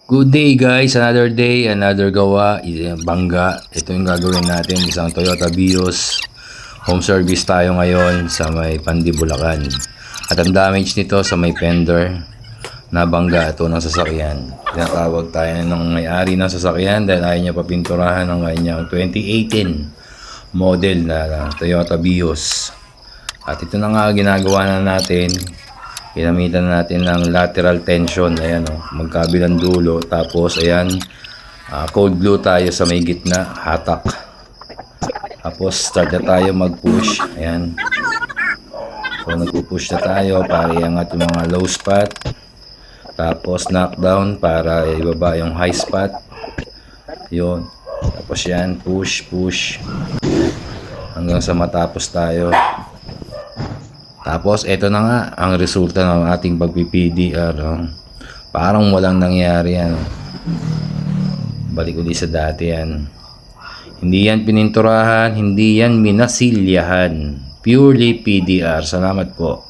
Good day guys, another day, another gawa, bangga. Ito yung gagawin natin, isang Toyota Vios. Home service tayo ngayon sa may Pandi, Bulacan. At ang damage nito sa may fender na bangga ito ng sasakyan. Tinatawag tayo ng may-ari ng sasakyan dahil ayaw niya papinturahan ng kanyang 2018 model na Toyota Vios. At ito na nga ginagawa na natin. Ginamitan natin ng lateral tension, ayan o, magkabilang dulo, tapos ayan, cold glue tayo sa may gitna, hatak. Tapos start na tayo mag push, ayan. So nagpo-push na tayo para iangat yung mga low spot, tapos knockdown para ibaba yung high spot, yun. Tapos yan, push hanggang sa matapos tayo. Tapos eto na nga ang resulta ng ating pagpi-PDR. Parang walang nangyari yan. Balik ulit sa dati yan. Hindi yan pininturahan, hindi yan minasilyahan. Purely PDR. Salamat po.